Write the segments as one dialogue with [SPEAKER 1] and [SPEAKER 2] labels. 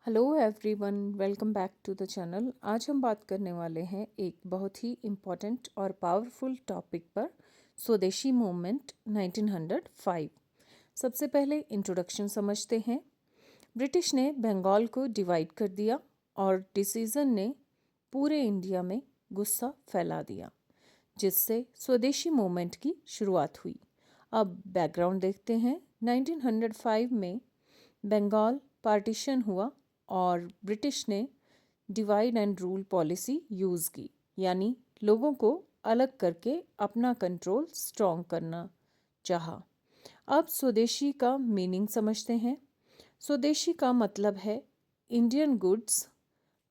[SPEAKER 1] Hello everyone, welcome back to the channel. आज हम बात करने वाले हैं एक बहुत ही इम्पॉर्टेंट और पावरफुल टॉपिक पर, स्वदेशी मूवमेंट 1905। सबसे पहले इंट्रोडक्शन समझते हैं। ब्रिटिश ने बंगाल को डिवाइड कर दिया और डिसीज़न ने पूरे इंडिया में गुस्सा फैला दिया, जिससे स्वदेशी मूवमेंट की शुरुआत हुई। अब बैकग्राउंड देखते हैं। 1905 में बंगाल पार्टीशन हुआ और ब्रिटिश ने divide and rule policy use की, यानी लोगों को अलग करके अपना कंट्रोल स्ट्रॉन्ग करना चाहा। अब स्वदेशी का मीनिंग समझते हैं। स्वदेशी का मतलब है इंडियन गुड्स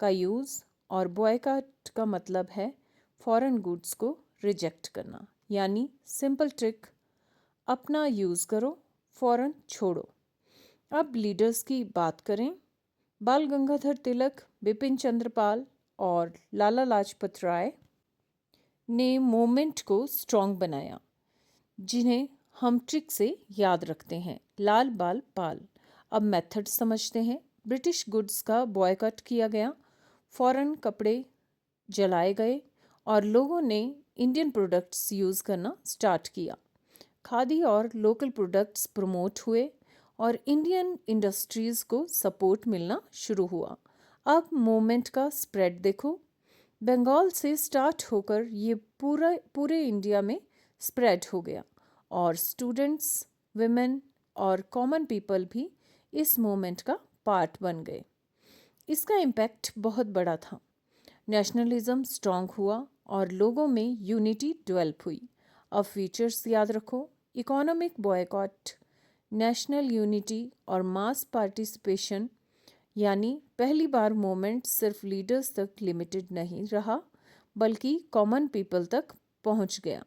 [SPEAKER 1] का यूज़ और बॉयकॉट का मतलब है फॉरेन गुड्स को रिजेक्ट करना, यानी सिंपल ट्रिक, अपना यूज़ करो, फॉरेन छोड़ो। अब लीडर्स की बात करें। बाल गंगाधर तिलक, बिपिन चंद्र पाल और लाला लाजपत राय ने मूवमेंट को स्ट्रॉन्ग बनाया, जिन्हें हम ट्रिक से याद रखते हैं, लाल बाल पाल। अब मेथड समझते हैं। ब्रिटिश गुड्स का बॉयकॉट किया गया, फॉरेन कपड़े जलाए गए और लोगों ने इंडियन प्रोडक्ट्स यूज़ करना स्टार्ट किया। खादी और लोकल प्रोडक्ट्स प्रमोट हुए और इंडियन इंडस्ट्रीज़ को सपोर्ट मिलना शुरू हुआ। अब मूवमेंट का स्प्रेड देखो। बंगाल से स्टार्ट होकर ये पूरे इंडिया में स्प्रेड हो गया और स्टूडेंट्स, विमेन और कॉमन पीपल भी इस मूवमेंट का पार्ट बन गए। इसका इम्पैक्ट बहुत बड़ा था। नेशनलिज्म स्ट्रॉन्ग हुआ और लोगों में यूनिटी डेवलप हुई। अब फीचर्स याद रखो। इकोनॉमिक बॉयकॉट, नेशनल यूनिटी और मास पार्टिसिपेशन, यानी पहली बार मूवमेंट सिर्फ लीडर्स तक लिमिटेड नहीं रहा बल्कि कॉमन पीपल तक पहुंच गया।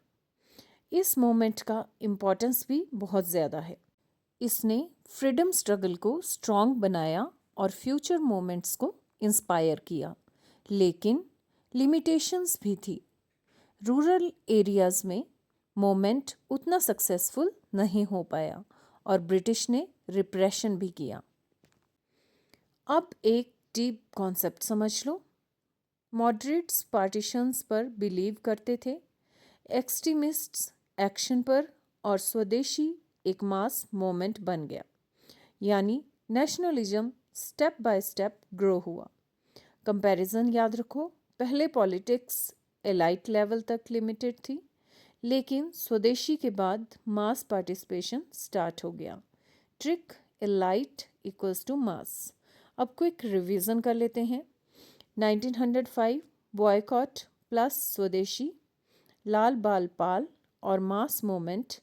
[SPEAKER 1] इस मूवमेंट का इम्पोर्टेंस भी बहुत ज़्यादा है। इसने फ्रीडम स्ट्रगल को स्ट्रॉन्ग बनाया और फ्यूचर मूवमेंट्स को इंस्पायर किया, लेकिन लिमिटेशंस भी थी। रूरल एरियाज़ में मूवमेंट उतना सक्सेसफुल नहीं हो पाया और ब्रिटिश ने रिप्रेशन भी किया। अब एक डीप कॉन्सेप्ट समझ लो। मॉडरेट्स पार्टीशंस पर बिलीव करते थे, एक्सट्रीमिस्ट्स एक्शन पर, और स्वदेशी एक मास मूवमेंट बन गया, यानी nationalism step by step grow हुआ। कंपैरिजन याद रखो। पहले पॉलिटिक्स एलाइट लेवल तक लिमिटेड थी, लेकिन स्वदेशी के बाद मास पार्टिसिपेशन स्टार्ट हो गया। Trick, elite equals to mass. अब क्विक रिवीजन कर लेते हैं। 1905 बॉयकॉट प्लस स्वदेशी, लाल बाल पाल और मास मूवमेंट,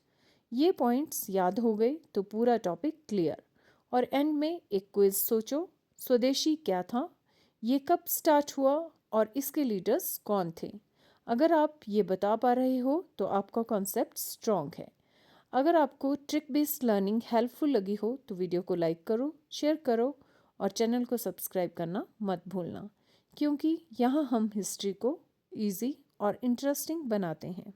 [SPEAKER 1] ये पॉइंट्स याद हो गए तो पूरा टॉपिक क्लियर। और एंड में एक क्विज सोचो, स्वदेशी क्या था, ये कब स्टार्ट हुआ और इसके लीडर्स कौन थे। अगर आप ये बता पा रहे हो तो आपका कॉन्सेप्ट स्ट्रॉन्ग है। अगर आपको ट्रिक बेस्ड लर्निंग हेल्पफुल लगी हो तो वीडियो को लाइक करो, शेयर करो और चैनल को सब्सक्राइब करना मत भूलना, क्योंकि यहाँ हम हिस्ट्री को ईजी और इंटरेस्टिंग बनाते हैं।